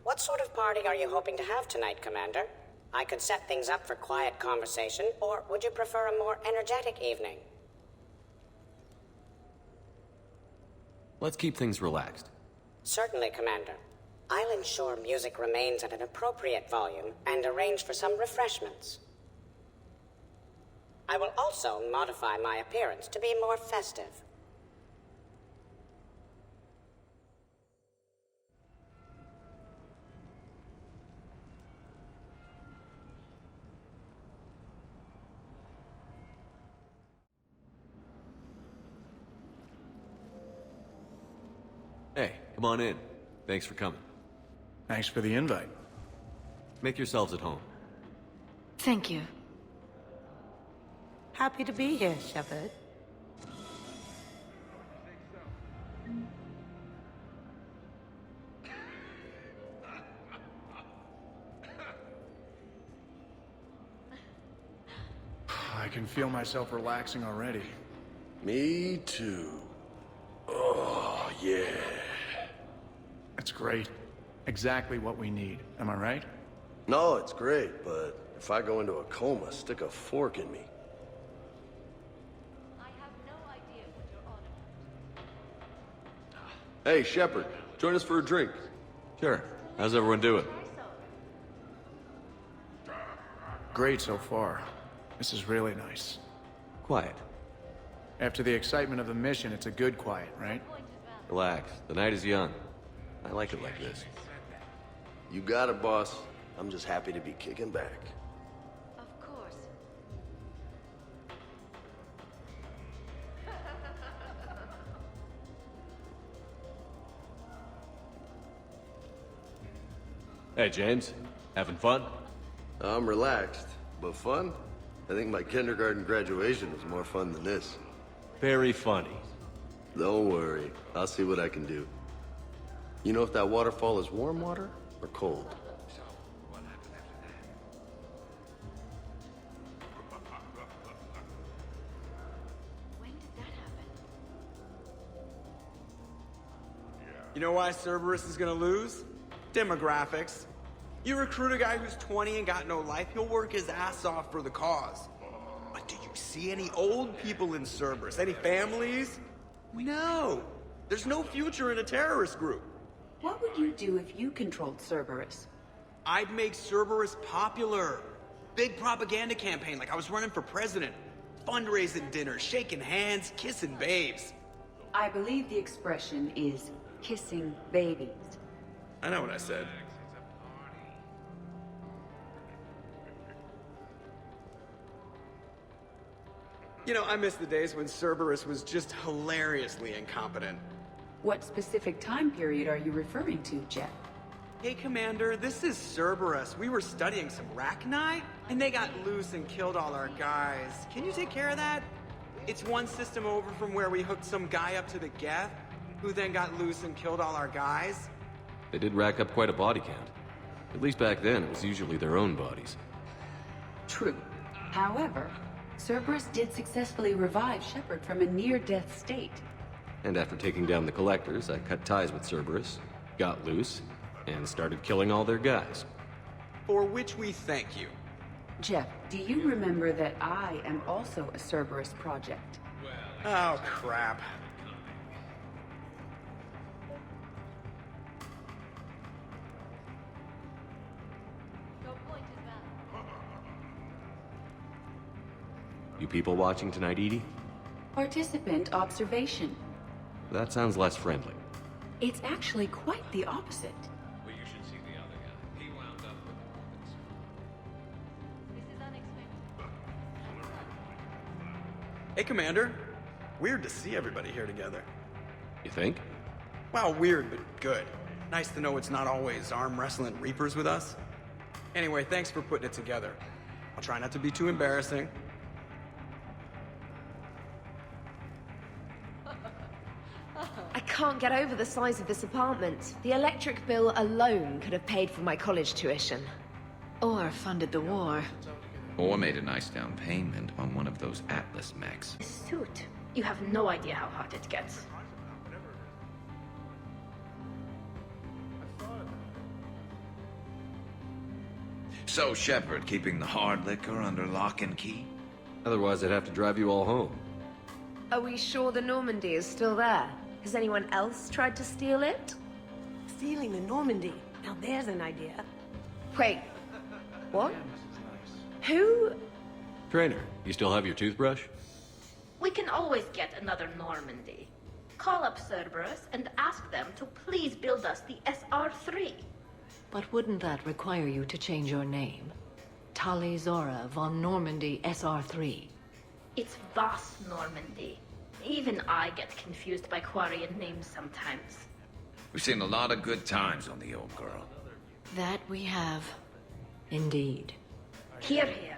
What sort of party are you hoping to have tonight, Commander? I could set things up for quiet conversation, or would you prefer a more energetic evening? Let's keep things relaxed. Certainly, Commander. I'll ensure music remains at an appropriate volume and arrange for some refreshments. I will also modify my appearance to be more festive. Hey, come on in. Thanks for coming. Thanks for the invite. Make yourselves at home. Thank you. Happy to be here, Shepard. I can feel myself relaxing already. Me too. Oh, yeah. That's great. Exactly what we need. Am I right? No, it's great, but if I go into a coma, stick a fork in me. I have no idea what you're on about. Hey, Shepard, join us for a drink. Sure. How's everyone doing? Great so far. This is really nice. Quiet. After the excitement of the mission, it's a good quiet, right? Relax. The night is young. I like it like this. You got it, boss. I'm just happy to be kicking back. Of course. Hey, James. Having fun? I'm relaxed, but fun? I think my kindergarten graduation was more fun than this. Very funny. Don't worry, I'll see what I can do. You know if that waterfall is warm water or cold? When did that happen? You know why Cerberus is gonna lose? Demographics. You recruit a guy who's 20 and got no life, he'll work his ass off for the cause. But do you see any old people in Cerberus? Any families? No. There's no future in a terrorist group. What would you do if you controlled Cerberus? I'd make Cerberus popular. Big propaganda campaign like I was running for president. Fundraising dinners, shaking hands, kissing babes. I believe the expression is kissing babies. I know what I said. You know, I miss the days when Cerberus was just hilariously incompetent. What specific time period are you referring to, Jeff? Hey, Commander, this is Cerberus. We were studying some Rachni, and they got loose and killed all our guys. Can you take care of that? It's one system over from where we hooked some guy up to the Geth, who then got loose and killed all our guys. They did rack up quite a body count. At least back then, it was usually their own bodies. True. However, Cerberus did successfully revive Shepard from a near-death state. And after taking down the Collectors, I cut ties with Cerberus, got loose, and started killing all their guys. For which we thank you. Jeff, do you remember that I am also a Cerberus project? Oh, crap. Your point is valid. You people watching tonight, Edie? Participant observation. That sounds less friendly. It's actually quite the opposite. This is unexpected. Hey, Commander. Weird to see everybody here together. You think? Well, weird, but good. Nice to know it's not always arm wrestling Reapers with us. Anyway, thanks for putting it together. I'll try not to be too embarrassing. I can't get over the size of this apartment. The electric bill alone could have paid for my college tuition. Or funded the war. Or made a nice down payment on one of those Atlas mechs. Suit. You have no idea how hard it gets. So, Shepard, keeping the hard liquor under lock and key? Otherwise, I'd have to drive you all home. Are we sure the Normandy is still there? Has anyone else tried to steal it? Stealing the Normandy. Now there's an idea. Wait, what? Who? Trainer, you still have your toothbrush? We can always get another Normandy. Call up Cerberus and ask them to please build us the SR-3. But wouldn't that require you to change your name? Tali Zora von Normandy SR3. It's Voss Normandy. Even I get confused by Quarian names sometimes. We've seen a lot of good times on the old girl. That we have. Indeed. Here, here.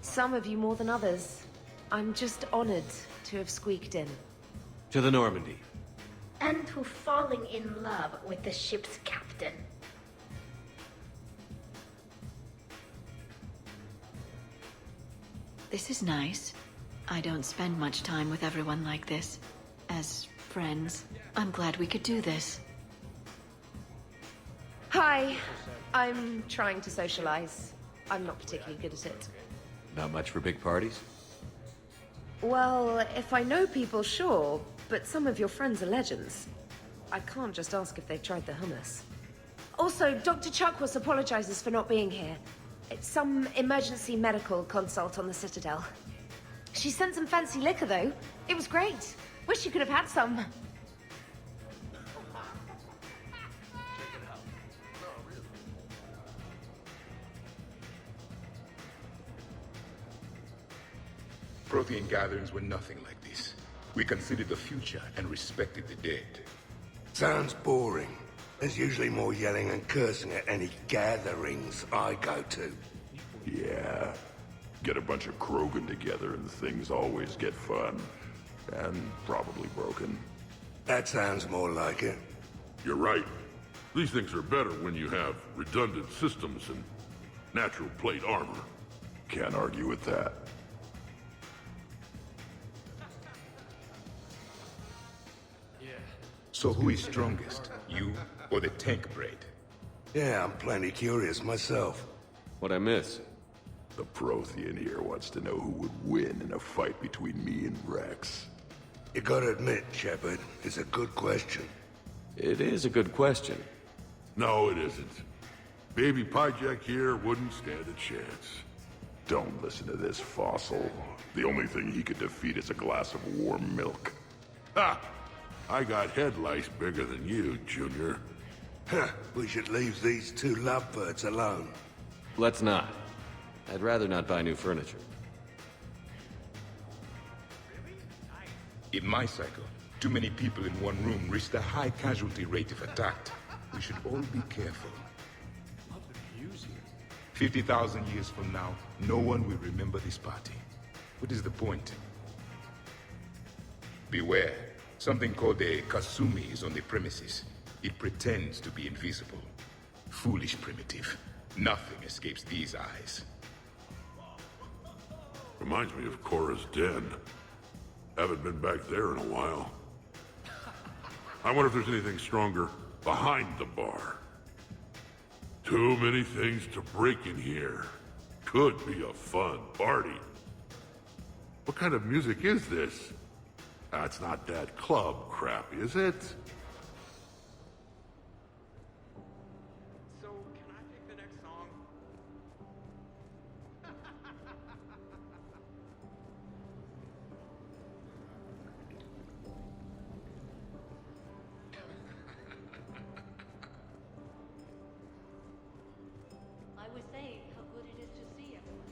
Some of you more than others. I'm just honored to have squeaked in. To the Normandy. And to falling in love with the ship's captain. This is nice. I don't spend much time with everyone like this. As friends, I'm glad we could do this. Hi. I'm trying to socialize. I'm not particularly good at it. Not much for big parties? Well, if I know people, sure. But some of your friends are legends. I can't just ask if they've tried the hummus. Also, Dr. Chuckwas apologizes for not being here. It's some emergency medical consult on the Citadel. She sent some fancy liquor, though. It was great. Wish you could have had some. Prothean gatherings were nothing like this. We considered the future and respected the dead. Sounds boring. There's usually more yelling and cursing at any gatherings I go to. Yeah. Get a bunch of Krogan together and things always get fun. And probably broken. That sounds more like it. You're right. These things are better when you have redundant systems and natural plate armor. Can't argue with that. So who is strongest? You or the tank braid? Yeah, I'm plenty curious myself. What'd I miss? The Prothean here wants to know who would win in a fight between me and Rex. You gotta admit, Shepard, it's a good question. It is a good question. No, it isn't. Baby Pyjack here wouldn't stand a chance. Don't listen to this fossil. The only thing he could defeat is a glass of warm milk. Ha! I got head lice bigger than you, Junior. Huh, we should leave these two lovebirds alone. Let's not. I'd rather not buy new furniture. In my cycle, too many people in one room risk a high casualty rate if attacked. We should all be careful. 50,000 years from now, no one will remember this party. What is the point? Beware. Something called a Kasumi is on the premises. It pretends to be invisible. Foolish primitive. Nothing escapes these eyes. Reminds me of Cora's den. Haven't been back there in a while. I wonder if there's anything stronger behind the bar. Too many things to break in here. Could be a fun party. What kind of music is this? That's not that club crap, is it? So, can I pick the next song? I was saying how good it is to see everyone.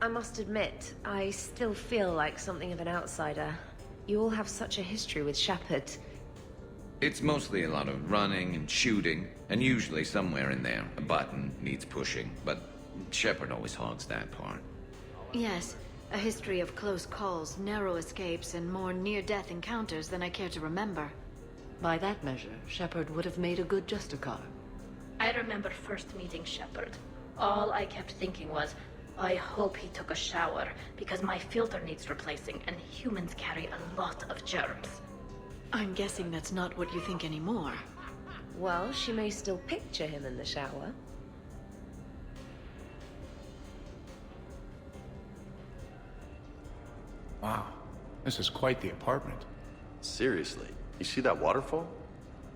I must admit, I still feel like something of an outsider. You all have such a history with Shepard. It's mostly a lot of running and shooting, and usually somewhere in there, a button needs pushing, but Shepard always hogs that part. Yes, a history of close calls, narrow escapes, and more near-death encounters than I care to remember. By that measure, Shepard would have made a good Justicar. I remember first meeting Shepard. All I kept thinking was, I hope he took a shower, because my filter needs replacing, and humans carry a lot of germs. I'm guessing that's not what you think anymore. Well, she may still picture him in the shower. Wow, this is quite the apartment. Seriously, you see that waterfall?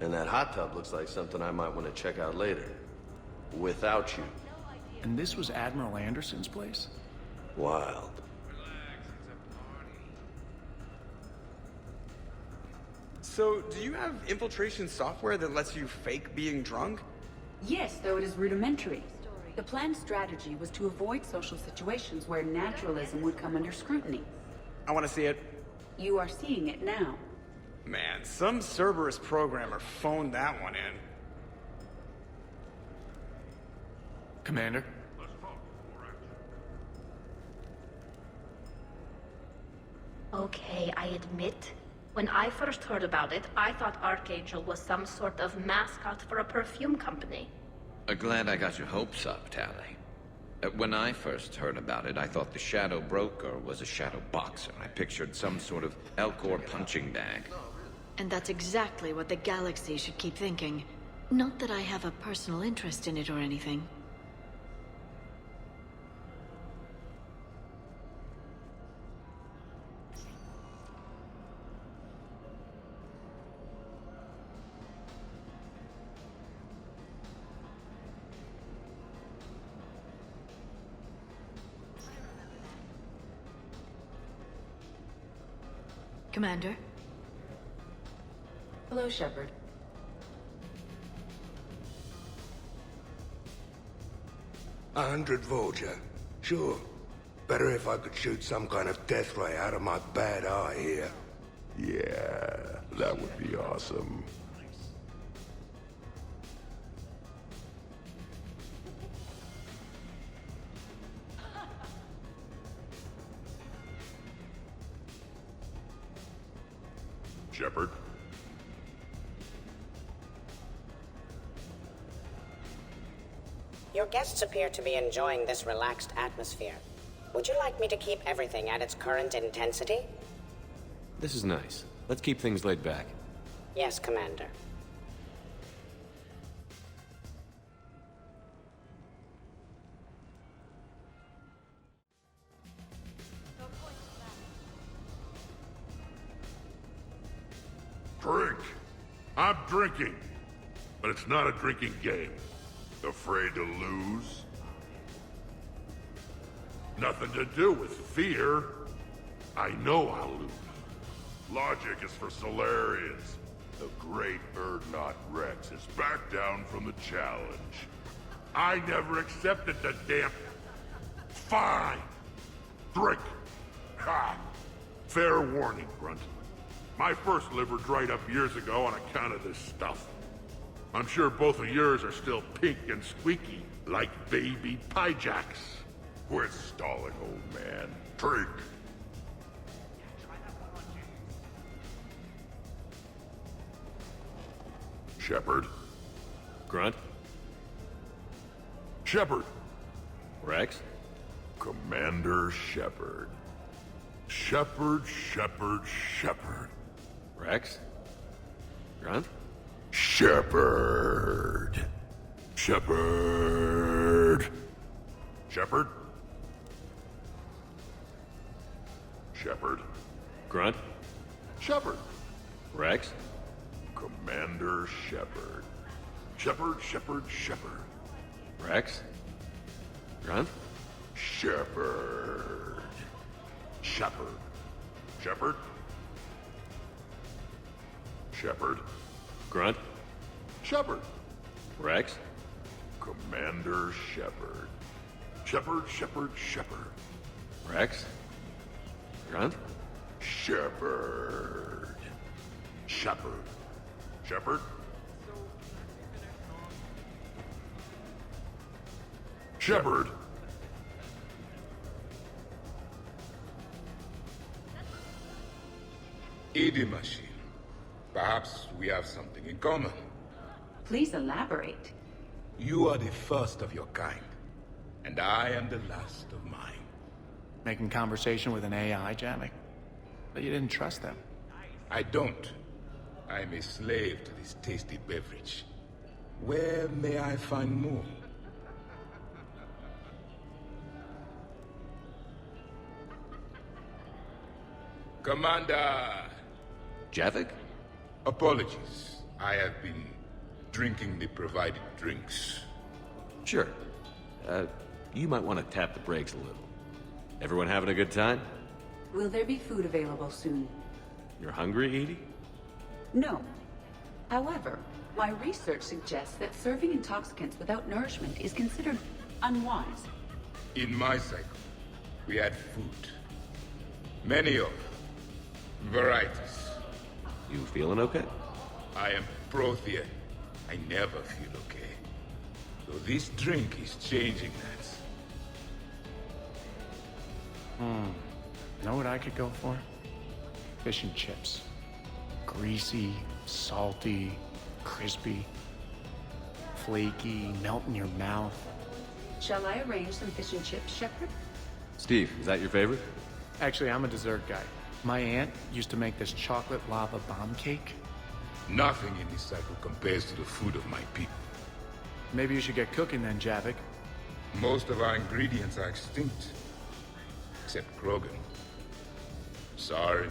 And that hot tub looks like something I might want to check out later. Without you. And this was Admiral Anderson's place? Wild. So, do you have infiltration software that lets you fake being drunk? Yes, though it is rudimentary. The planned strategy was to avoid social situations where naturalism would come under scrutiny. I want to see it. You are seeing it now. Man, some Cerberus programmer phoned that one in. Commander? Okay, I admit. When I first heard about it, I thought Archangel was some sort of mascot for a perfume company. Glad I got your hopes up, Tally. When I first heard about it, I thought the Shadow Broker was a shadow boxer. I pictured some sort of Elcor punching bag. And that's exactly what the galaxy should keep thinking. Not that I have a personal interest in it or anything. Commander? Hello, Shepard. 100 Voyager. Sure. Better if I could shoot some kind of death ray out of my bad eye here. Yeah, that would be awesome. Shepard? Your guests appear to be enjoying this relaxed atmosphere. Would you like me to keep everything at its current intensity? This is nice. Let's keep things laid back. Yes, Commander. Drink. I'm drinking. But it's not a drinking game. Afraid to lose? Nothing to do with fear. I know I'll lose. Logic is for Solarians. The great Urdnot Rex is back down from the challenge. I never accepted the damn... Fine! Drink! Ha! Fair warning, Grunt. My first liver dried up years ago on account of this stuff. I'm sure both of yours are still pink and squeaky, like baby Pyjacks. Quit stalling, old man. Drink! Shepard. Grunt? Shepard! Rex? Commander Shepard. Shepard. Rex? Grunt? Shepard. Shepard. Grunt? Shepard. Rex? Commander Shepard. Shepard. Rex? Grunt? Shepard. Grunt? Shepard. Rex? Commander Shepard. Shepard. Rex? Grunt? Shepard. Shepard. Idimashil. Perhaps we have something in common. Please elaborate. You are the first of your kind, and I am the last of mine. Making conversation with an AI, Javik? But you didn't trust them. I don't. I'm a slave to this tasty beverage. Where may I find more? Commander! Javik? Apologies. I have been drinking the provided drinks. Sure. You might want to tap the brakes a little. Everyone having a good time? Will there be food available soon? You're hungry, Edie? No. However, my research suggests that serving intoxicants without nourishment is considered unwise. In my cycle, we had food. Many of varieties. You feeling okay? I am Prothean. I never feel okay. So this drink is changing that. Know what I could go for? Fish and chips. Greasy, salty, crispy, flaky, melt in your mouth. Shall I arrange some fish and chips, Shepard? Steve, is that your favorite? Actually, I'm a dessert guy. My aunt used to make this chocolate lava bomb cake. Nothing in this cycle compares to the food of my people. Maybe you should get cooking then, Javik. Most of our ingredients are extinct. Except Krogan. Sarin,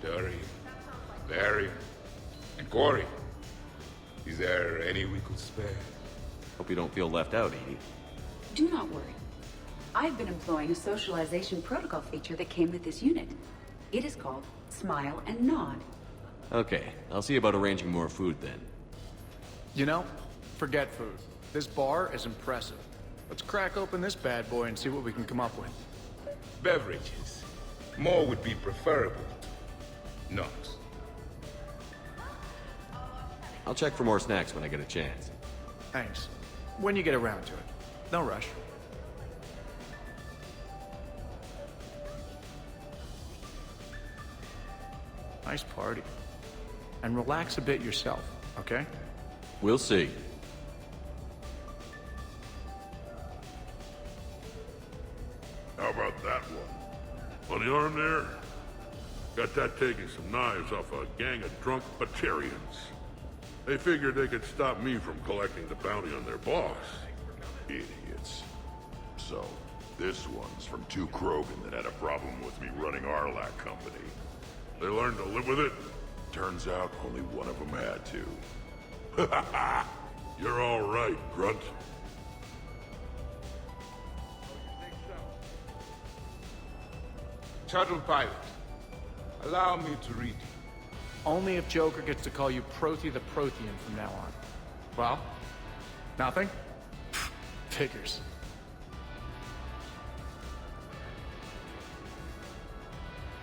Dury, Barry, and Quarry. Is there any we could spare? Hope you don't feel left out, Edie. Do not worry. I've been employing a socialization protocol feature that came with this unit. It is called Smile and Nod. Okay, I'll see about arranging more food then. You know, forget food. This bar is impressive. Let's crack open this bad boy and see what we can come up with. Beverages. More would be preferable. Not. I'll check for more snacks when I get a chance. Thanks. When you get around to it. No rush. Nice party. And relax a bit yourself, okay? We'll see. How about that one? On the arm there? Got that taking some knives off a gang of drunk Batarians. They figured they could stop me from collecting the bounty on their boss. Idiots. So, this one's from two Krogan that had a problem with me running Arlac Company. They learned to live with it? Turns out only one of them had to. You're all right, Grunt. Shuttle pilot, allow me to read you. Only if Joker gets to call you Prothe the Prothean from now on. Well, nothing? Figures.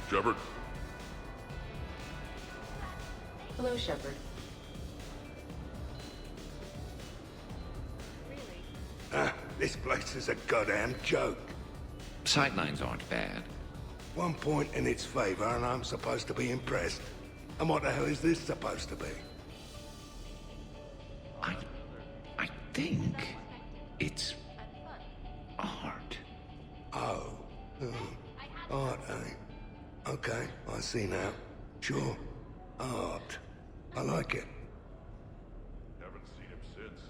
Shepard? Hello, Shepard. This place is a goddamn joke. Sightlines aren't bad. One point in its favor and I'm supposed to be impressed. And what the hell is this supposed to be? I think it's art. Oh. Art, eh? Okay, I see now. Sure. Art. I like it. Haven't seen him since.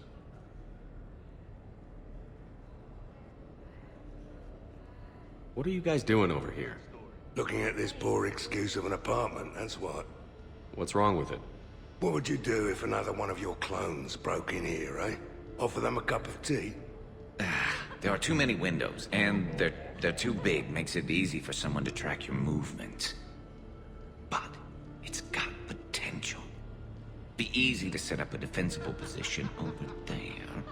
What are you guys doing over here? Looking at this poor excuse of an apartment, that's what. What's wrong with it? What would you do if another one of your clones broke in here, eh? Offer them a cup of tea? There are too many windows, and they're too big. Makes it easy for someone to track your movements. But it's got potential. Be easy to set up a defensible position over there.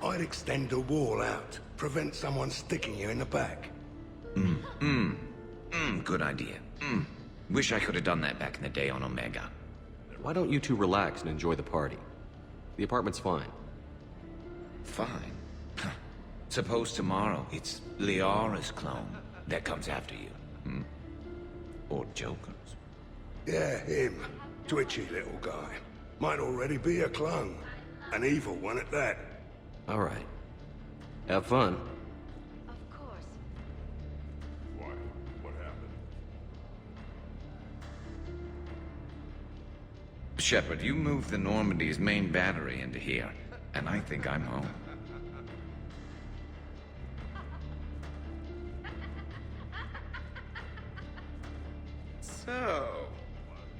I'd extend the wall out. Prevent someone sticking you in the back. Good idea. Wish I could have done that back in the day on Omega. Why don't you two relax and enjoy the party? The apartment's fine. Fine. Suppose tomorrow it's Liara's clone that comes after you. Or Joker's. Yeah, him. Twitchy little guy. Might already be a clone. An evil one at that. All right. Have fun. Of course. Why? What happened? Shepard, you moved the Normandy's main battery into here, and I think I'm home. So,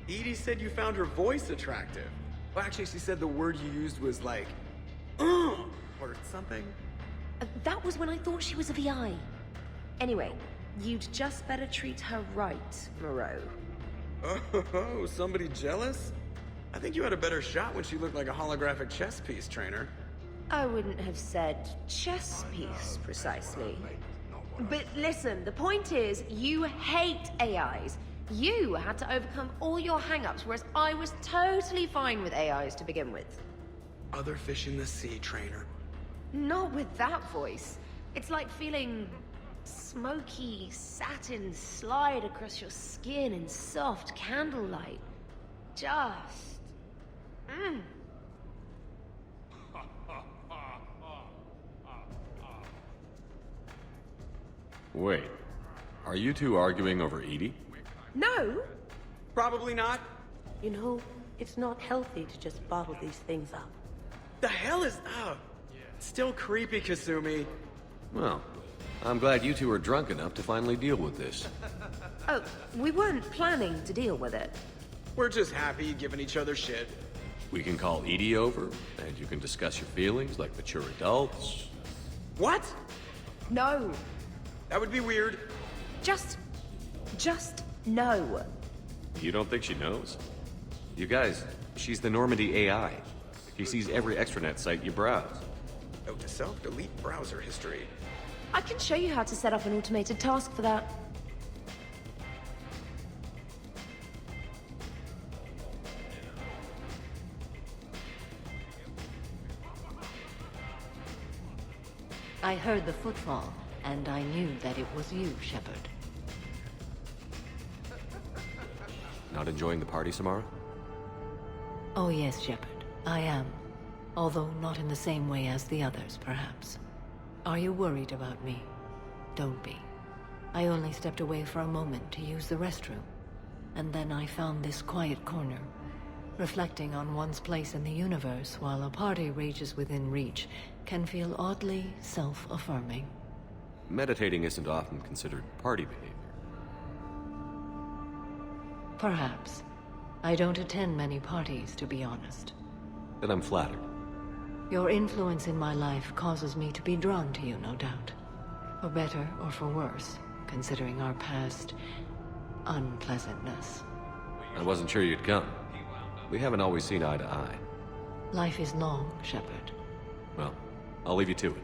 Edie said you found her voice attractive. Well, actually, she said the word you used was like, or something. That was when I thought she was a VI. Anyway, you'd just better treat her right, Moreau. Oh, somebody jealous? I think you had a better shot when she looked like a holographic chess piece, Trainer. I wouldn't have said chess piece, precisely. But listen, the point is, you hate AIs. You had to overcome all your hang-ups, whereas I was totally fine with AIs to begin with. Other fish in the sea, Trainer. Not with that voice. It's like feeling smoky satin slide across your skin in soft candlelight. Just... Wait. Are you two arguing over Edie? No! Probably not. You know, it's not healthy to just bottle these things up. The hell is... still creepy, Kasumi. Well, I'm glad you two are drunk enough to finally deal with this. Oh, we weren't planning to deal with it. We're just happy giving each other shit. We can call Edie over, and you can discuss your feelings like mature adults. What? No. That would be weird. Just no. You don't think she knows? You guys, she's the Normandy AI. She sees every extranet site you browse. Oh, to self-delete browser history. I can show you how to set up an automated task for that. I heard the footfall, and I knew that it was you, Shepard. Not enjoying the party, Samara? Oh yes, Shepard. I am. Although not in the same way as the others, perhaps. Are you worried about me? Don't be. I only stepped away for a moment to use the restroom. And then I found this quiet corner. Reflecting on one's place in the universe while a party rages within reach can feel oddly self-affirming. Meditating isn't often considered party behavior. Perhaps. I don't attend many parties, to be honest. Then I'm flattered. Your influence in my life causes me to be drawn to you, no doubt. For better or for worse, considering our past unpleasantness. I wasn't sure you'd come. We haven't always seen eye to eye. Life is long, Shepard. Well, I'll leave you to it.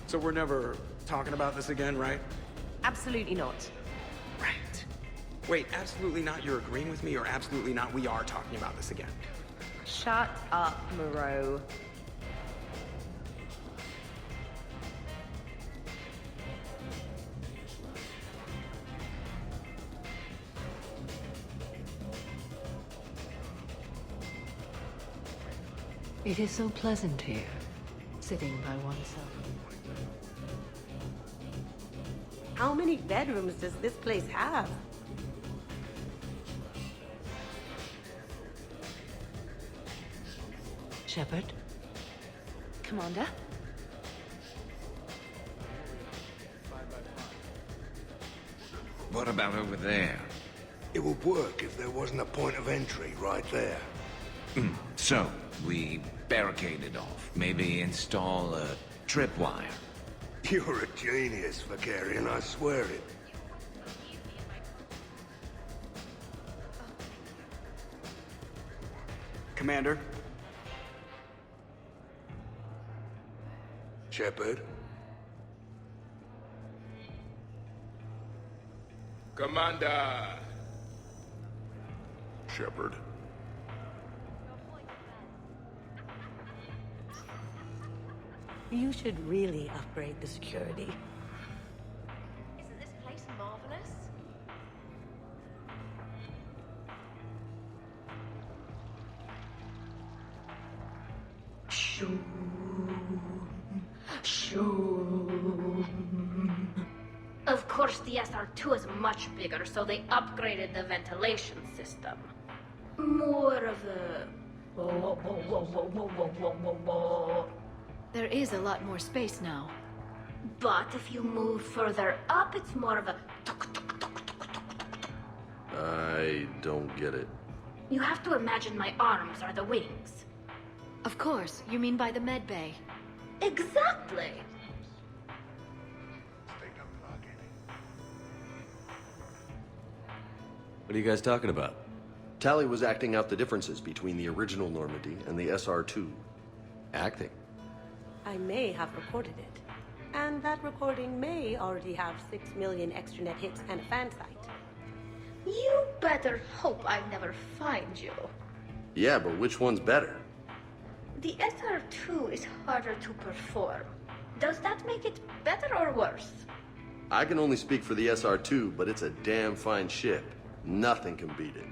So we're never talking about this again, right? Absolutely not. Right. Wait, absolutely not you're agreeing with me, or absolutely not we are talking about this again? Shut up, Moreau. It is so pleasant here, sitting by oneself. How many bedrooms does this place have? Shepard? Commander? What about over there? It would work if there wasn't a point of entry right there. So, we barricade it off. Maybe install a tripwire. You're a genius, Vicarian, I swear it. Commander? Shepard? Commander! Shepard. You should really upgrade the security. Isn't this place Shoo. Shoo. Of course, the SR2 is much bigger, so they upgraded the ventilation system. More of a... There is a lot more space now. But if you move further up, it's more of a... I don't get it. You have to imagine my arms are the wings. Of course, you mean by the med bay. Exactly! What are you guys talking about? Tally was acting out the differences between the original Normandy and the SR2. Acting? I may have recorded it. And that recording may already have 6 million extranet hits and a fan site. You better hope I never find you. Yeah, but which one's better? The SR2 is harder to perform. Does that make it better or worse? I can only speak for the SR2, but it's a damn fine ship. Nothing can beat it.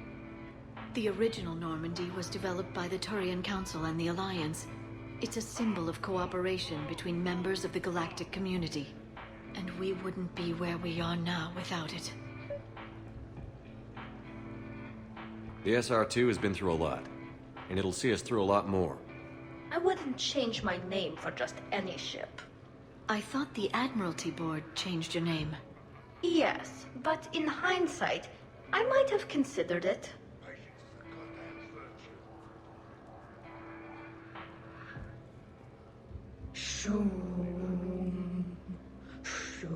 The original Normandy was developed by the Turian Council and the Alliance. It's a symbol of cooperation between members of the galactic community. And we wouldn't be where we are now without it. The SR2 has been through a lot, and it'll see us through a lot more. I wouldn't change my name for just any ship. I thought the Admiralty Board changed your name. Yes, but in hindsight, I might have considered it. Shoom. Shoom.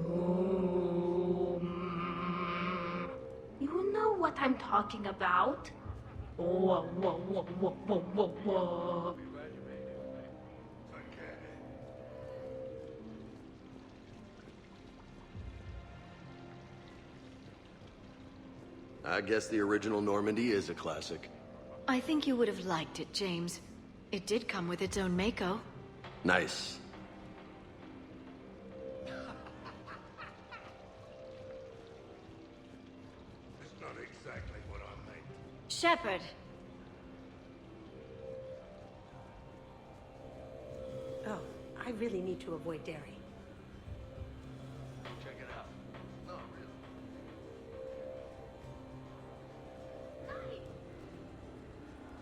You know what I'm talking about? Whoa, whoa, whoa, whoa, whoa, whoa, whoa. I guess the original Normandy is a classic. I think you would have liked it, James. It did come with its own Mako. Nice. It's not exactly what I meant. Shepard! Oh, I really need to avoid dairy. Check it out. No, really.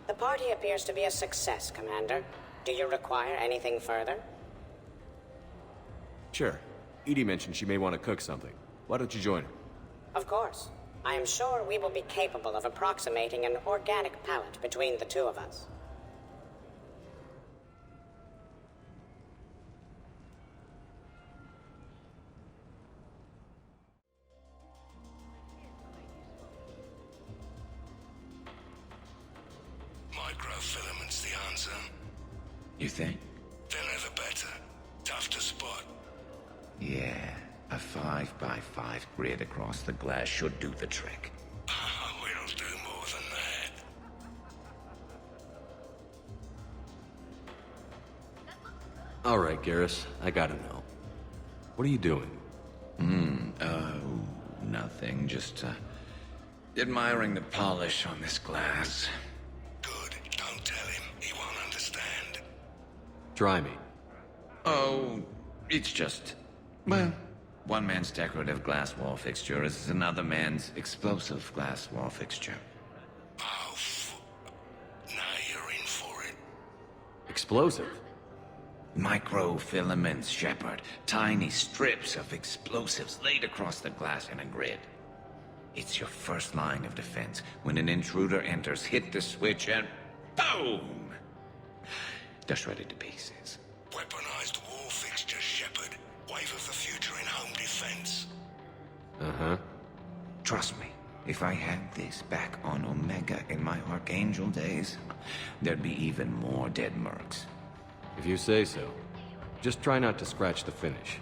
The party appears to be a success, Commander. Do you require anything further? Sure. Edie mentioned she may want to cook something. Why don't you join her? Of course. I am sure we will be capable of approximating an organic palette between the two of us. Microfilaments the answer. You think? They're never better. Tough to spot. Yeah, a 5x5 grid across the glass should do the trick. Oh, it'll do more than that. All right, Garrus, I gotta know. What are you doing? Nothing. Just, admiring the polish on this glass. Good. Don't tell him. He won't understand. Try me. Oh, it's just... Well, one man's decorative glass wall fixture is another man's explosive glass wall fixture. Oh, now you're in for it. Explosive? Microfilaments, Shepard. Tiny strips of explosives laid across the glass in a grid. It's your first line of defense. When an intruder enters, hit the switch and... boom! They're shredded to pieces. Weaponized wall fixtures, Shepard. Wave of the future in home defense. Uh-huh. Trust me, if I had this back on Omega in my Archangel days, there'd be even more dead mercs. If you say so. Just try not to scratch the finish.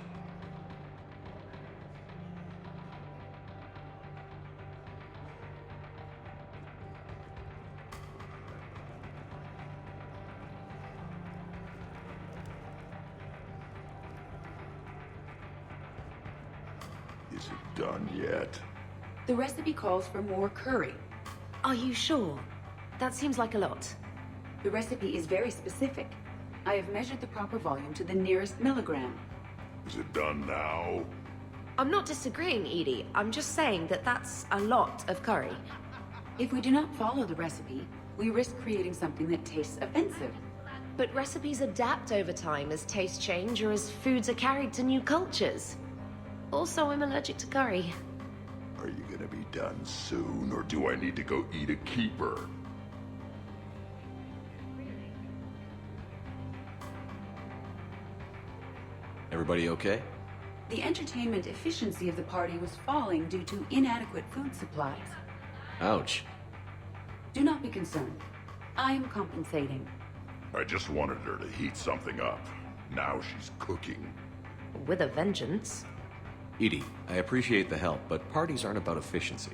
Is it done yet? The recipe calls for more curry. Are you sure? That seems like a lot. The recipe is very specific. I have measured the proper volume to the nearest milligram. Is it done now? I'm not disagreeing, Edie. I'm just saying that that's a lot of curry. If we do not follow the recipe, we risk creating something that tastes offensive. But recipes adapt over time as tastes change or as foods are carried to new cultures. Also, I'm allergic to curry. Are you gonna be done soon, or do I need to go eat a keeper? Everybody okay? The entertainment efficiency of the party was falling due to inadequate food supplies. Ouch. Do not be concerned. I am compensating. I just wanted her to heat something up. Now she's cooking. With a vengeance. Edie, I appreciate the help, but parties aren't about efficiency.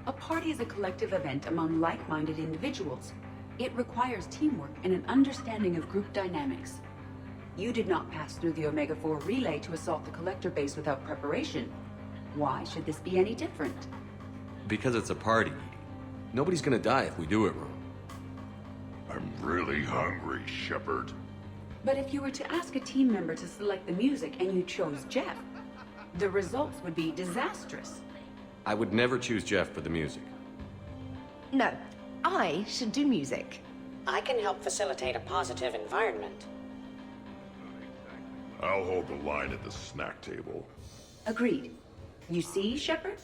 A party is a collective event among like-minded individuals. It requires teamwork and an understanding of group dynamics. You did not pass through the Omega-4 relay to assault the Collector base without preparation. Why should this be any different? Because it's a party, Edie. Nobody's gonna die if we do it wrong. I'm really hungry, Shepard. But if you were to ask a team member to select the music and you chose Jeff, the results would be disastrous. I would never choose Jeff for the music. No, I should do music. I can help facilitate a positive environment. I'll hold the line at the snack table. Agreed. You see, Shepard?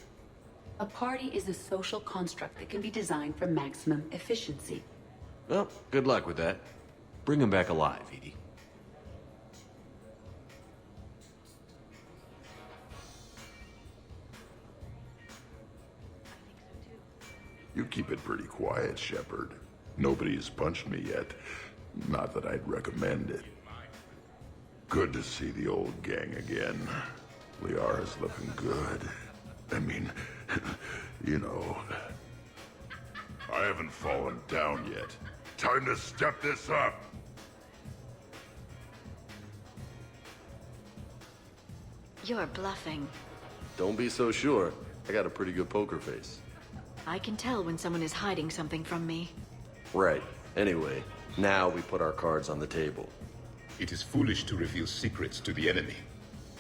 A party is a social construct that can be designed for maximum efficiency. Well, good luck with that. Bring him back alive, Edie. You keep it pretty quiet, Shepard. Nobody has punched me yet. Not that I'd recommend it. Good to see the old gang again. Liara's looking good. I mean, you know. I haven't fallen down yet. Time to step this up! You're bluffing. Don't be so sure. I got a pretty good poker face. I can tell when someone is hiding something from me. Right. Anyway, now we put our cards on the table. It is foolish to reveal secrets to the enemy.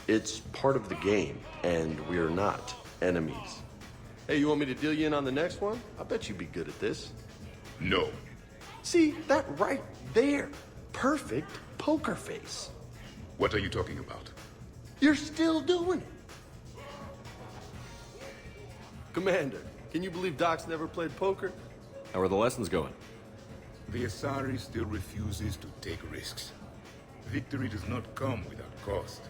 It's part of the game, and we're not enemies. Hey, you want me to deal you in on the next one? I bet you'd be good at this. No. See, that right there. Perfect poker face. What are you talking about? You're still doing it. Commander, can you believe Doc's never played poker? How are the lessons going? The Asari still refuses to take risks. Victory does not come without cost.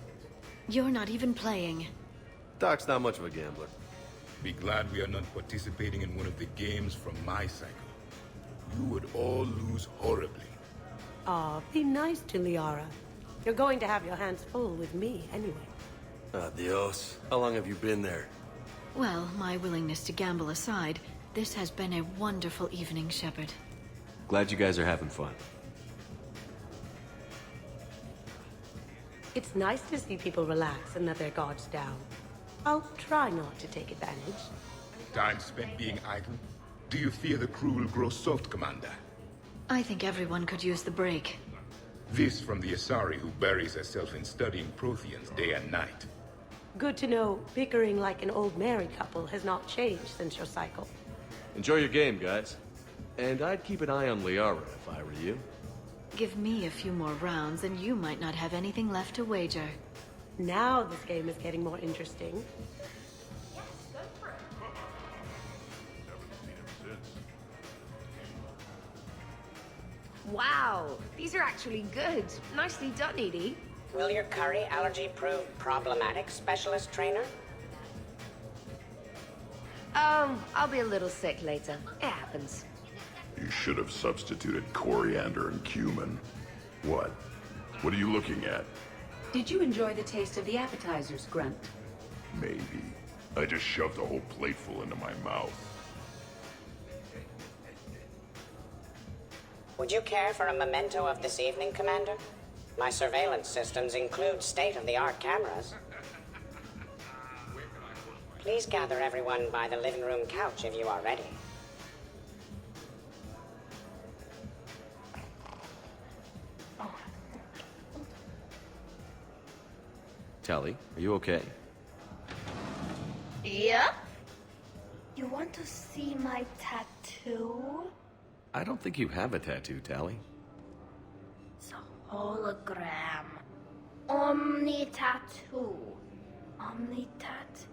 You're not even playing. Doc's not much of a gambler. Be glad we are not participating in one of the games from my cycle. You would all lose horribly. Aw, be nice to Liara. You're going to have your hands full with me anyway. Adios. How long have you been there? Well, my willingness to gamble aside, this has been a wonderful evening, Shepard. Glad you guys are having fun. It's nice to see people relax and let their guards down. I'll try not to take advantage. Time spent being idle? Do you fear the crew will grow soft, Commander? I think everyone could use the break. This from the Asari who buries herself in studying Protheans day and night. Good to know bickering like an old married couple has not changed since your cycle. Enjoy your game, guys. And I'd keep an eye on Liara if I were you. Give me a few more rounds and you might not have anything left to wager. Now this game is getting more interesting. Wow, these are actually good. Nicely done, Edie. Will your curry allergy prove problematic, specialist trainer? I'll be a little sick later. It happens. You should have substituted coriander and cumin. What? What are you looking at? Did you enjoy the taste of the appetizers, Grunt? Maybe. I just shoved a whole plateful into my mouth. Would you care for a memento of this evening, Commander? My surveillance systems include state-of-the-art cameras. Please gather everyone by the living room couch if you are ready. Tally, are you okay? Yeah? You want to see my tattoo? I don't think you have a tattoo, Tally. It's a hologram. Omni tattoo. Omni tat.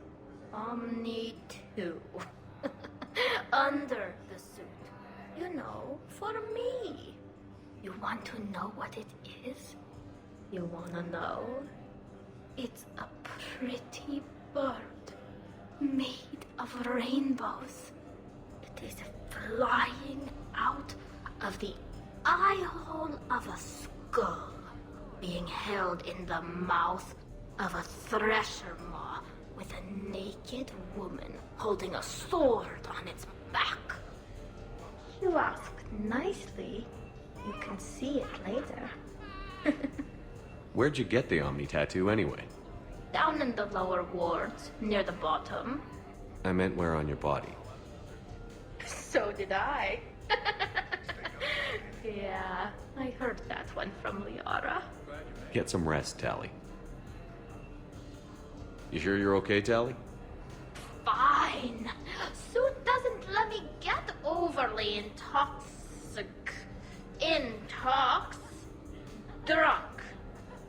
Omni 2. Under the suit. You know, for me. You want to know what it is? You wanna know? It's a pretty bird made of rainbows. It is flying out of the eye hole of a skull, being held in the mouth of a thresher maw with a naked woman holding a sword on its back. You ask nicely, you can see it later. Where'd you get the Omni tattoo anyway? Down in the lower wards, near the bottom. I meant where on your body. So did I. Yeah, I heard that one from Liara. Get some rest, Tally. You sure you're okay, Tally? Fine. Suit doesn't let me get overly intoxic. Drunk.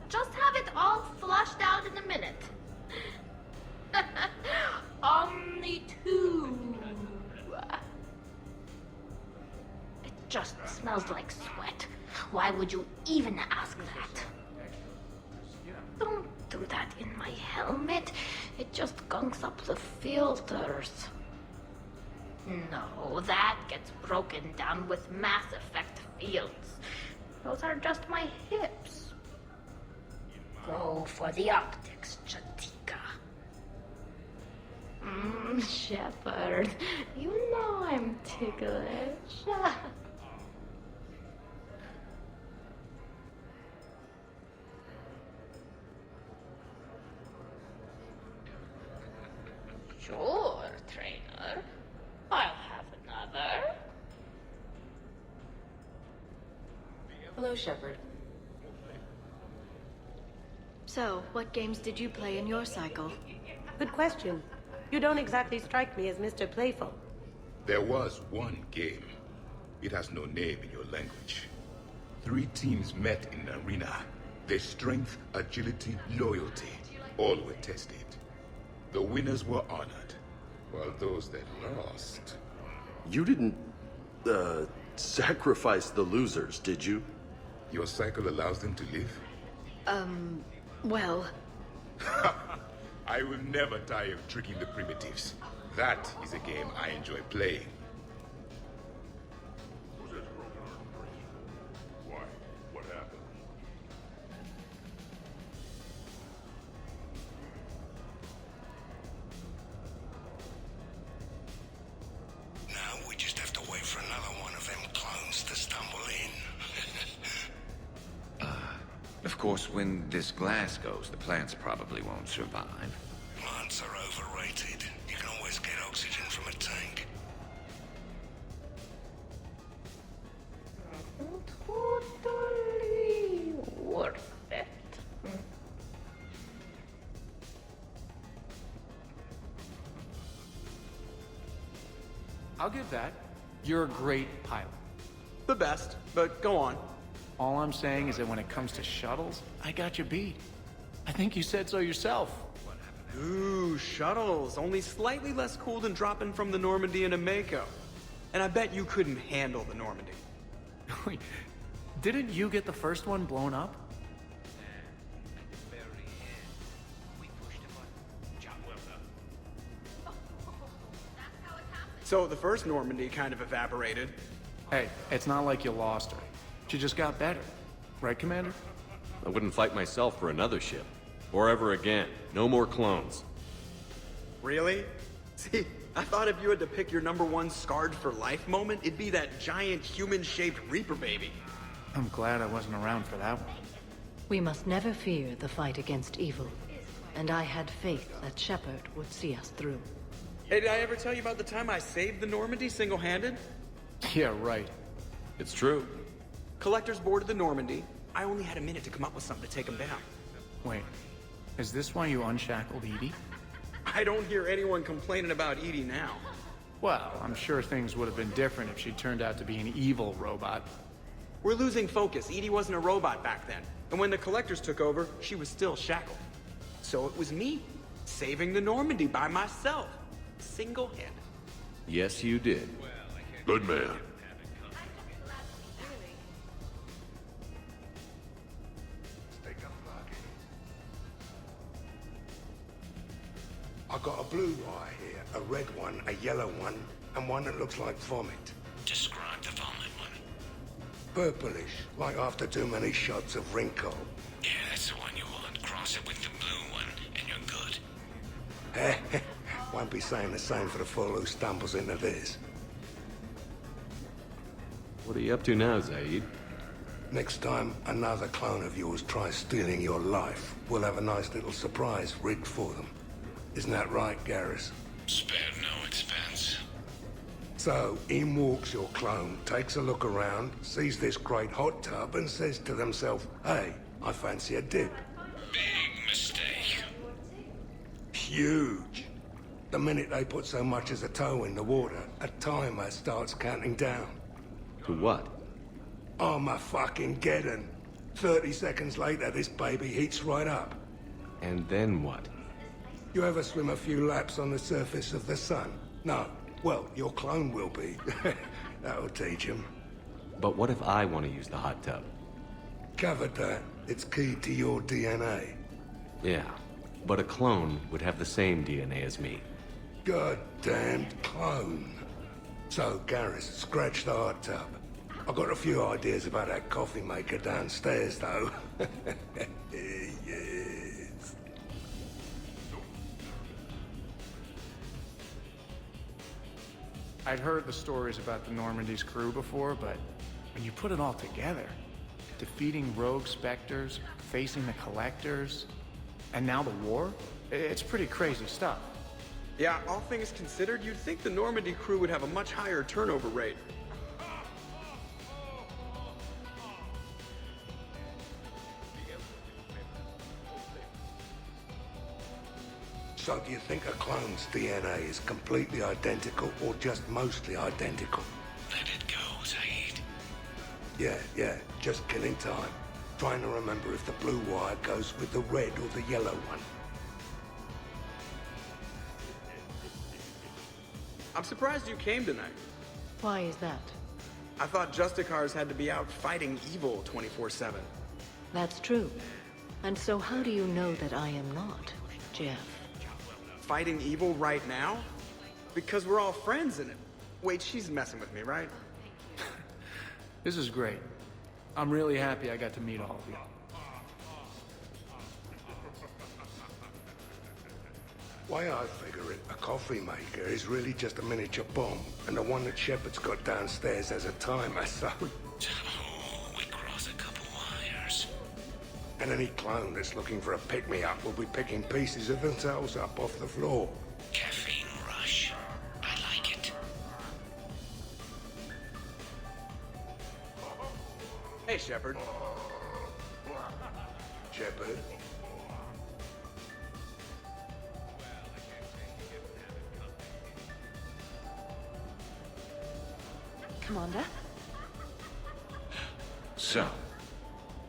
Just have it all flushed out in a minute. Omni 2. It just smells like sweat. Why would you even ask that? Don't do that in my helmet. It just gunks up the filters. No, that gets broken down with Mass Effect fields. Those are just my hips. Go for the optics, Chatika. Shepard, you know I'm ticklish. Sure, trainer. I'll have another. Hello, Shepard. So, what games did you play in your cycle? Good question. You don't exactly strike me as Mr. Playful. There was one game. It has no name in your language. 3 teams met in an arena. Their strength, agility, loyalty, all were tested. The winners were honored, while those that lost... You didn't, sacrifice the losers, did you? Your cycle allows them to live? Well... I will never tire of tricking the primitives. That is a game I enjoy playing. Why? What happened? Now we just have to wait for another one of them clones to stumble in. Of course, when this glass goes, the plants probably won't survive. Plants are overrated. You can always get oxygen from a tank. Totally worth it. I'll give that. You're a great pilot. The best, but go on. All I'm saying is that when it comes to shuttles, I got you beat. I think you said so yourself. Ooh, shuttles. Only slightly less cool than dropping from the Normandy into Mako. And I bet you couldn't handle the Normandy. Wait, didn't you get the first one blown up? So the first Normandy kind of evaporated. Hey, it's not like you lost her. She just got better. Right, Commander? I wouldn't fight myself for another ship. Or ever again. No more clones. Really? See, I thought if you had to pick your #1 scarred for life moment, it'd be that giant human-shaped Reaper baby. I'm glad I wasn't around for that one. We must never fear the fight against evil. And I had faith that Shepard would see us through. Hey, did I ever tell you about the time I saved the Normandy single-handed? Yeah, right. It's true. Collectors boarded the Normandy. I only had a minute to come up with something to take them down. Wait, Is this why you unshackled Edie? I don't hear anyone complaining about Edie now. Well, I'm sure things would have been different if she turned out to be an evil robot. We're losing focus. Edie wasn't a robot back then. And when the Collectors took over, she was still shackled. So it was me, saving the Normandy by myself. Single-handed. Yes, you did. Good man. I got a blue wire here, a red one, a yellow one, and one that looks like vomit. Describe the vomit one. Purplish, like after too many shots of wrinkle. Yeah, that's the one you want. Cross it with the blue one, and you're good. Won't be saying the same for the fool who stumbles into this. What are you up to now, Zaid? Next time another clone of yours tries stealing your life, we'll have a nice little surprise rigged for them. Isn't that right, Garrus? Spared no expense. So, in walks your clone, takes a look around, sees this great hot tub and says to themselves, hey, I fancy a dip. Big mistake. Huge. The minute they put so much as a toe in the water, a timer starts counting down. To what? Armageddon. 30 seconds later, this baby heats right up. And then what? You ever swim a few laps on the surface of the sun? No. Well, your clone will be. That'll teach him. But what if I want to use the hot tub? Covered that. It's key to your DNA. Yeah, but a clone would have the same DNA as me. Goddamned clone. So, Garrus, scratch the hot tub. I've got a few ideas about that coffee maker downstairs, though. Yes. I'd heard the stories about the Normandy's crew before, but when you put it all together, defeating rogue specters, facing the Collectors, and now the war, it's pretty crazy stuff. Yeah, all things considered, you'd think the Normandy crew would have a much higher turnover rate. So do you think a clone's DNA is completely identical or just mostly identical? Let it go, Zaid. Yeah, just killing time. Trying to remember if the blue wire goes with the red or the yellow one. I'm surprised you came tonight. Why is that? I thought Justicars had to be out fighting evil 24/7. That's true. And so how do you know that I am not, Jeff? Fighting evil right now? Because we're all friends in it. Wait, she's messing with me, right? This is great. I'm really happy I got to meet all of you. Way I figure it, a coffee maker is really just a miniature bomb, and the one that Shepard's got downstairs has a timer, so... Oh, we cross a couple wires. And any clone that's looking for a pick-me-up will be picking pieces of themselves up off the floor. Caffeine rush. I like it. Hey, Shepard. Shepard? Commander? So,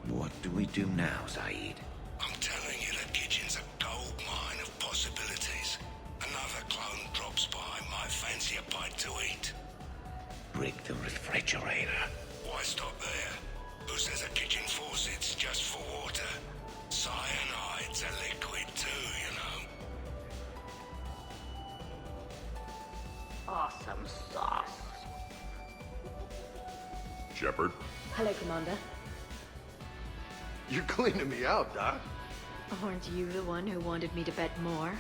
what do we do now, Zaid? I'm telling you, that kitchen's a gold mine of possibilities. Another clone drops by, might fancy a bite to eat. Break the refrigerator. Why stop there? Who says a kitchen faucet's just for water? Cyanide's a liquid too, you know. Awesome sauce. Shepard? Hello, Commander. You're cleaning me out, Doc. Aren't you the one who wanted me to bet more?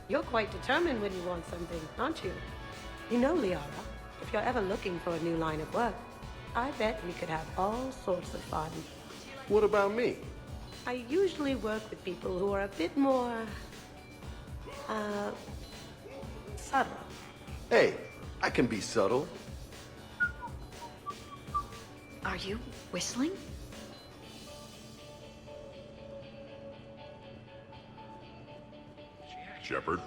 You're quite determined when you want something, aren't you? You know, Liara, if you're ever looking for a new line of work, I bet we could have all sorts of fun. What about me? I usually work with people who are a bit more... subtle. Hey, I can be subtle. Are you whistling? Shepard?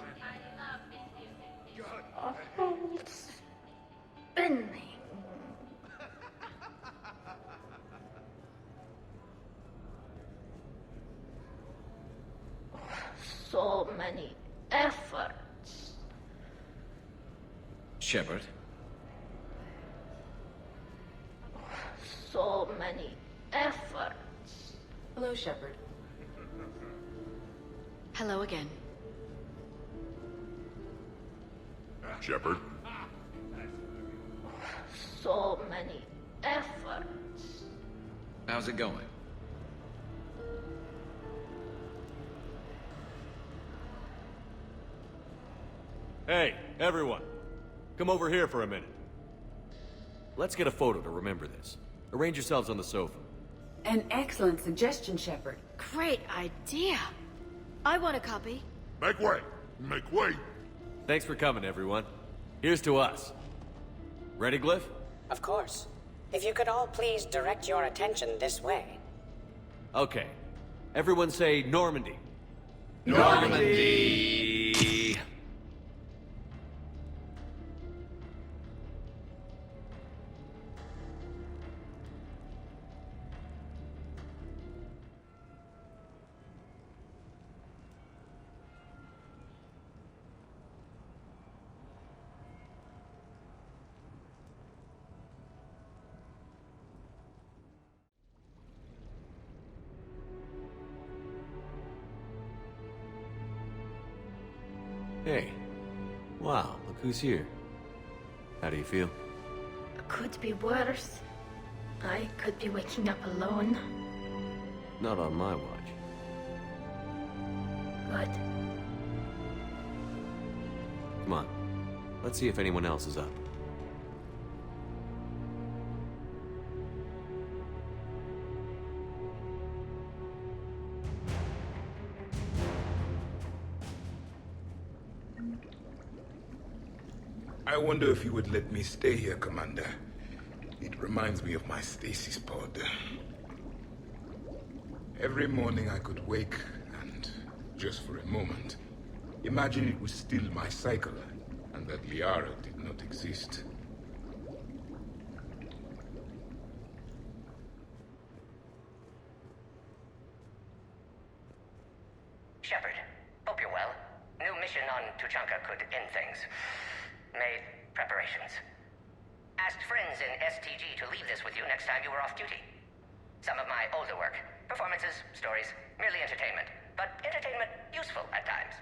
A whole spinning. So many efforts. Shepard? So many efforts. Hello, Shepard. Hello again. Shepard? So many efforts. How's it going? Hey, everyone. Come over here for a minute. Let's get a photo to remember this. Arrange yourselves on the sofa. An excellent suggestion, Shepard. Great idea. I want a copy. Make way! Make way! Thanks for coming, everyone. Here's to us. Ready, Glyph? Of course. If you could all please direct your attention this way. Okay. Everyone say Normandy. Normandy! Hey. Wow, look who's here. How do you feel? Could be worse. I could be waking up alone. Not on my watch. Good. Come on. Let's see if anyone else is up. I wonder if you would let me stay here, Commander. It reminds me of my stasis pod. Every morning I could wake and, just for a moment, imagine it was still my cycle and that Liara did not exist. Shepard, hope you're well. New mission on Tuchanka could end things. Made preparations. Asked friends in STG to leave this with you next time you were off duty. Some of my older work. Performances, stories, merely entertainment. But entertainment useful at times.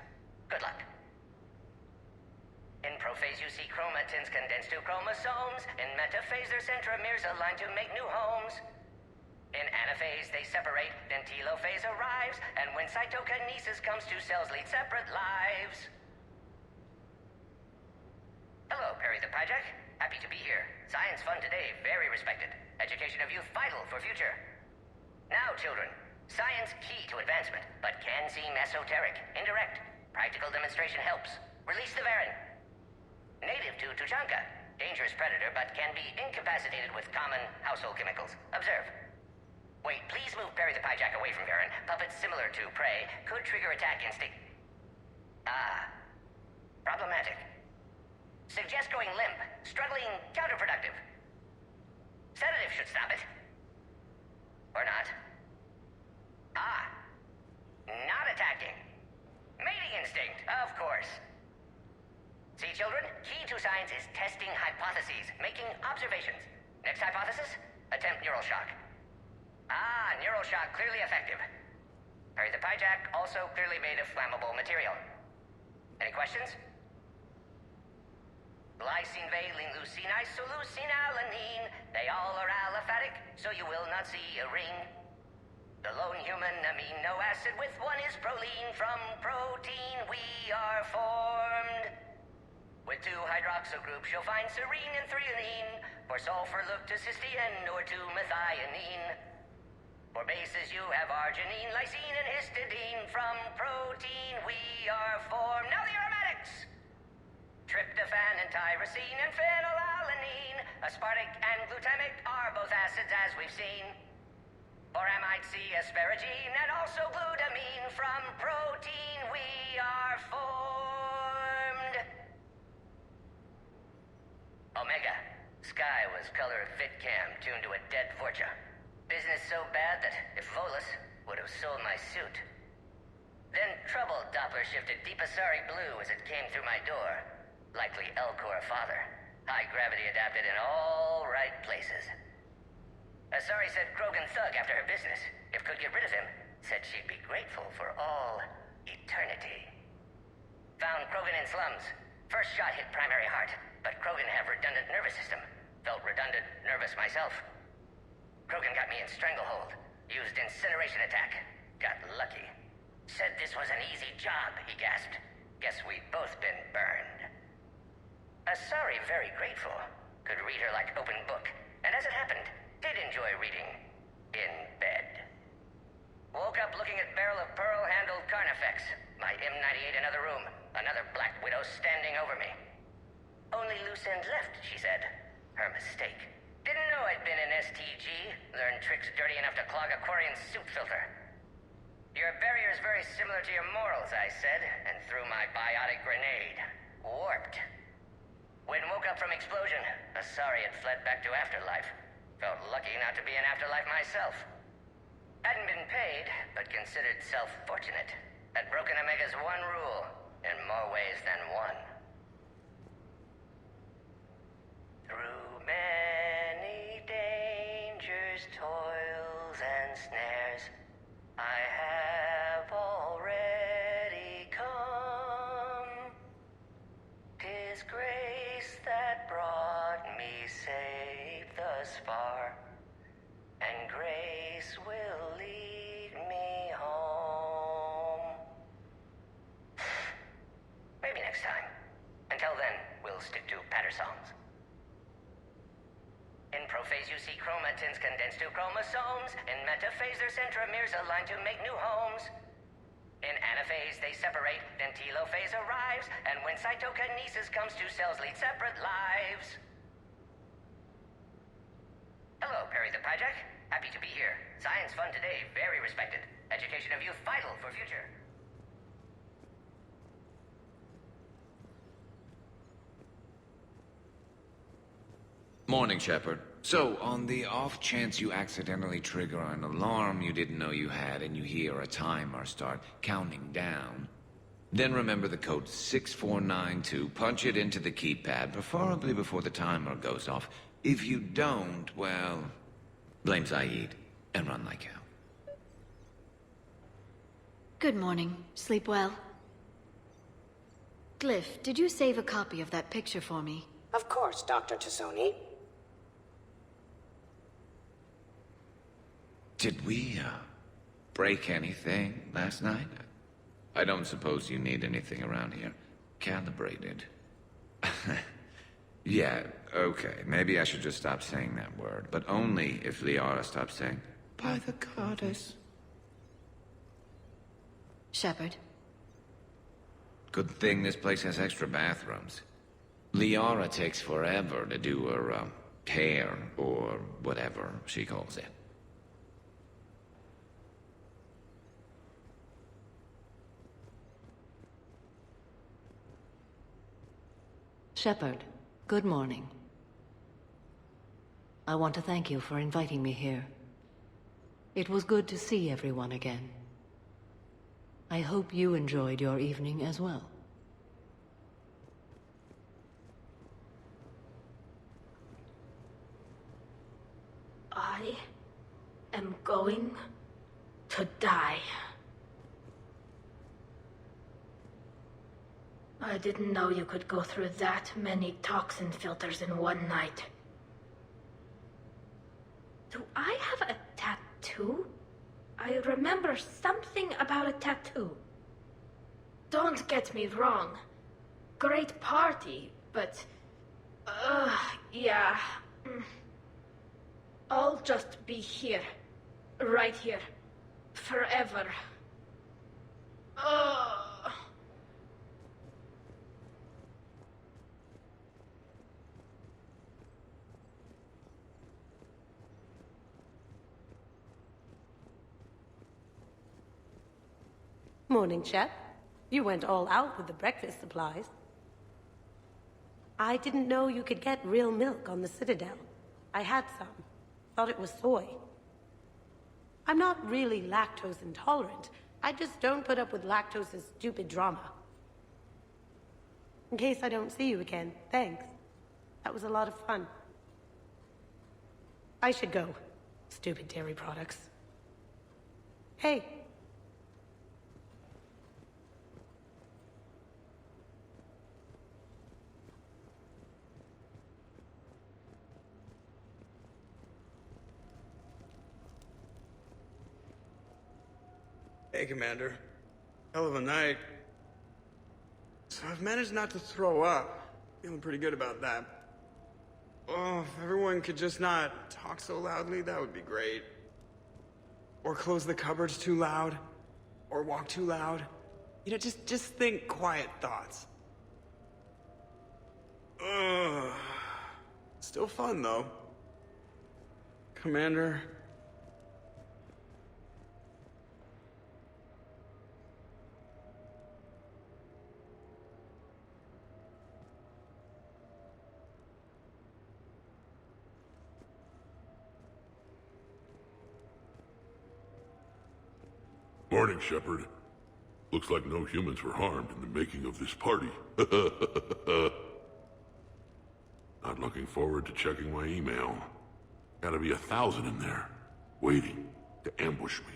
Good luck. In prophase you see chromatins condensed to chromosomes. In metaphase their centromeres align to make new homes. In anaphase they separate, then telophase arrives. And when cytokinesis comes, two cells lead separate lives. Hello, Perry the Pyjack. Happy to be here. Science fun today, very respected. Education of youth vital for future. Now, children, science key to advancement, but can seem esoteric, indirect. Practical demonstration helps. Release the Varen. Native to Tuchanka. Dangerous predator, but can be incapacitated with common household chemicals. Observe. Wait, please move Perry the Pyjack away from Varen. Puppets similar to prey could trigger attack instinct. Ah. Problematic. Suggest going limp. Struggling counterproductive. Sedative should stop it. Or not. Ah. Not attacking. Mating instinct, of course. See, children? Key to science is testing hypotheses, making observations. Next hypothesis? Attempt neural shock. Ah, neural shock clearly effective. Perry the Pyjack also clearly made of flammable material. Any questions? Glycine, valine, leucine, isoleucine, alanine. They all are aliphatic, so you will not see a ring. The lone human amino acid with one is proline. From protein we are formed. With two hydroxyl groups you'll find serine and threonine. For sulfur look to cysteine or to methionine. For bases you have arginine, lysine, and histidine. From protein we are formed. Now the aromatics! Tryptophan and tyrosine and phenylalanine. Aspartic and glutamic are both acids as we've seen. For amide C, asparagine, and also glutamine. From protein we are formed. sky was color VidCam tuned to a dead Vorcha. Business so bad that if Volus would have sold my suit. Then trouble Doppler shifted Deep Asari blue as it came through my door. Likely Elcor father. High gravity adapted in all right places. Asari said Krogan thug after her business. If could get rid of him, said she'd be grateful for all eternity. Found Krogan in slums. First shot hit primary heart, but Krogan have redundant nervous system. Felt redundant, nervous myself. Krogan got me in stranglehold. Used incineration attack. Got lucky. Said this was an easy job, he gasped. Guess we've both been burned. Asari very grateful. Could read her like open book. And as it happened, did enjoy reading. In bed. Woke up looking at barrel of pearl-handled Carnifex. My M98 another room. Another Black Widow standing over me. Only loose end left, she said. Her mistake. Didn't know I'd been in STG. Learned tricks dirty enough to clog a Quarian suit filter. Your barrier's very similar to your morals, I said, and threw my biotic grenade. Warped. When woke up from explosion, Asari had fled back to Afterlife. Felt lucky not to be in Afterlife myself. Hadn't been paid, but considered self-fortunate. Had broken Omega's one rule, in more ways than one. Through many dangers, toils, and snares, I have already come. 'Tis grace that brought me safe thus far, and grace will lead me home. Maybe next time. Until then, we'll stick to patter songs. In prophase you see chromatins condensed to chromosomes. In metaphase their centromeres align to make new homes. In anaphase they separate, then telophase arrives, and when cytokinesis comes, two cells lead separate lives. Hello, Perry the Pajak. Happy to be here. Science fun today, very respected. Education of youth vital for future. Morning, Shepard. So, on the off chance you accidentally trigger an alarm you didn't know you had and you hear a timer start counting down, then remember the code 6492, punch it into the keypad, preferably before the timer goes off. If you don't, well, blame Zaid and run like hell. Good morning. Sleep well? Glyph, did you save a copy of that picture for me? Of course, Dr. Tassoni. Did we, break anything last night? I don't suppose you need anything around here. Calibrated. Yeah, okay. Maybe I should just stop saying that word. But only if Liara stops saying, by the goddess. Shepard. Good thing this place has extra bathrooms. Liara takes forever to do her, hair, or whatever she calls it. Shepard, good morning. I want to thank you for inviting me here. It was good to see everyone again. I hope you enjoyed your evening as well. I am going to die. I didn't know you could go through that many toxin filters in one night. Do I have a tattoo? I remember something about a tattoo. Don't get me wrong. Great party, but... yeah. I'll just be here. Right here. Forever. Morning, chap. You went all out with the breakfast supplies. I didn't know you could get real milk on the Citadel. I had some. Thought it was soy. I'm not really lactose intolerant. I just don't put up with lactose's stupid drama. In case I don't see you again, thanks. That was a lot of fun. I should go. Stupid dairy products. Hey. Hey, Commander. Hell of a night. So I've managed not to throw up. Feeling pretty good about that. Oh, if everyone could just not talk so loudly, that would be great. Or close the cupboards too loud. Or walk too loud. You know, just think quiet thoughts. Ugh. Still fun, though. Commander... Morning, Shepard. Looks like no humans were harmed in the making of this party. Not looking forward to checking my email. Gotta be 1,000 in there, waiting to ambush me.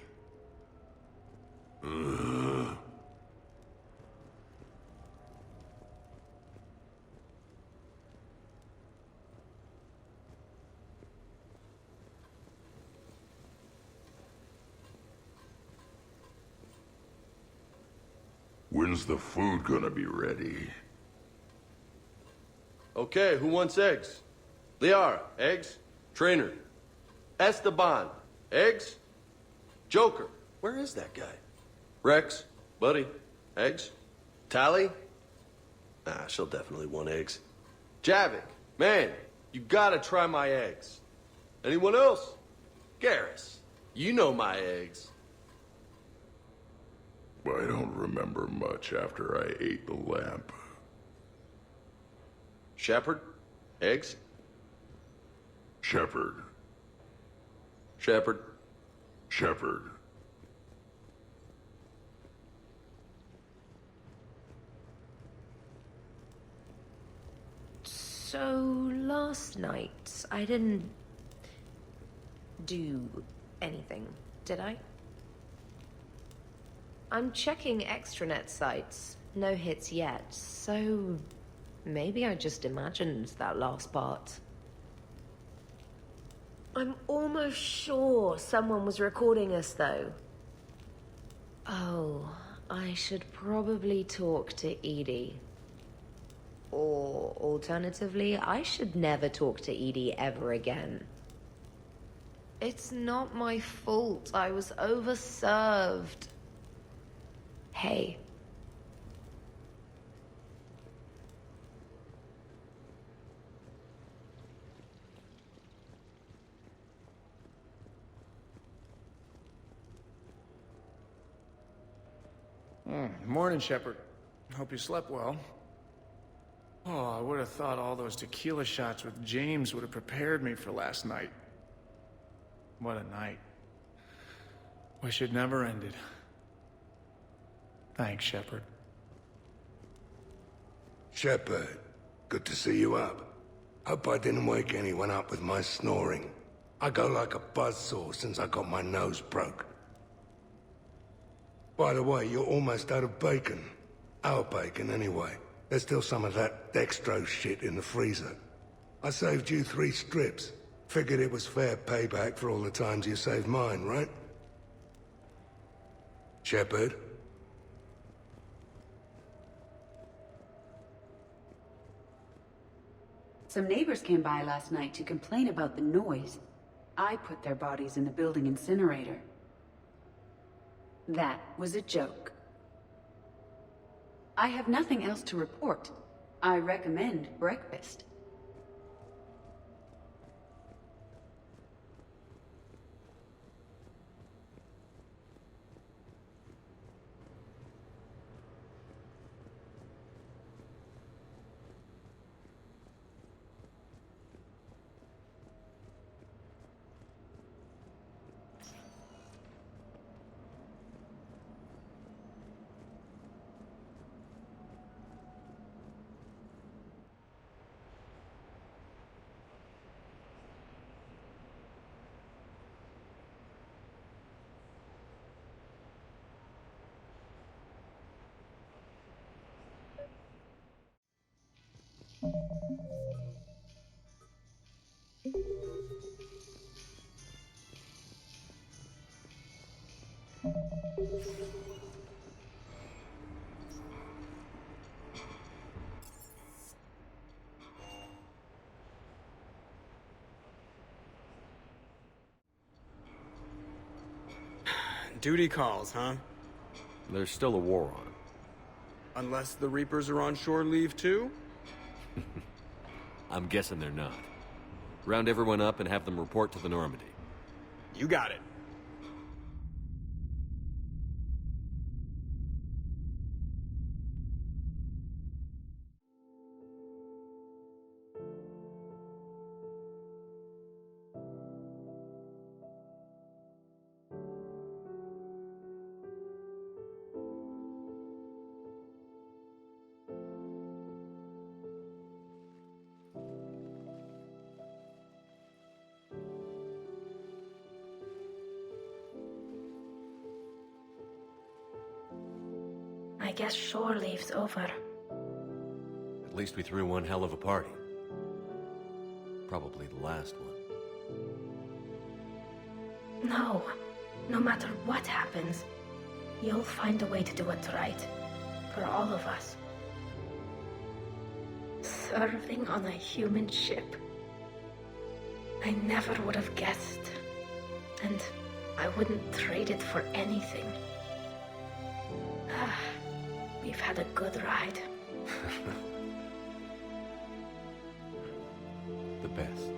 When's the food gonna be ready? Okay, who wants eggs? Liara, eggs? Trainer. Esteban, eggs? Joker, where is that guy? Rex, buddy, eggs? Tally? Nah, she'll definitely want eggs. Javik, man, you gotta try my eggs. Anyone else? Garrus, you know my eggs. I don't remember much after I ate the lamp. Shepard? Eggs? Shepard. Shepard? Shepard. So, last night, I didn't do anything, did I? I'm checking extranet sites. No hits yet, so maybe I just imagined that last part. I'm almost sure someone was recording us, though. Oh, I should probably talk to Edie. Or, alternatively, I should never talk to Edie ever again. It's not my fault. I was overserved. Hey. Morning, Shepard. Hope you slept well. Oh, I would have thought all those tequila shots with James would have prepared me for last night. What a night. Wish it never ended. Thanks, Shepard. Shepard, good to see you up. Hope I didn't wake anyone up with my snoring. I go like a buzzsaw since I got my nose broke. By the way, you're almost out of bacon. Our bacon, anyway. There's still some of that dextrose shit in the freezer. I saved you 3 strips. Figured it was fair payback for all the times you saved mine, right? Shepard? Some neighbors came by last night to complain about the noise. I put their bodies in the building incinerator. That was a joke. I have nothing else to report. I recommend breakfast. Duty calls, huh? There's still a war on. Unless the Reapers are on shore leave too? I'm guessing they're not. Round everyone up and have them report to the Normandy. You got it. I guess shore leave's over. At least we threw one hell of a party. Probably the last one. No. No matter what happens, you'll find a way to do it right. For all of us. Serving on a human ship. I never would have guessed. And I wouldn't trade it for anything. We've had a good ride. The best.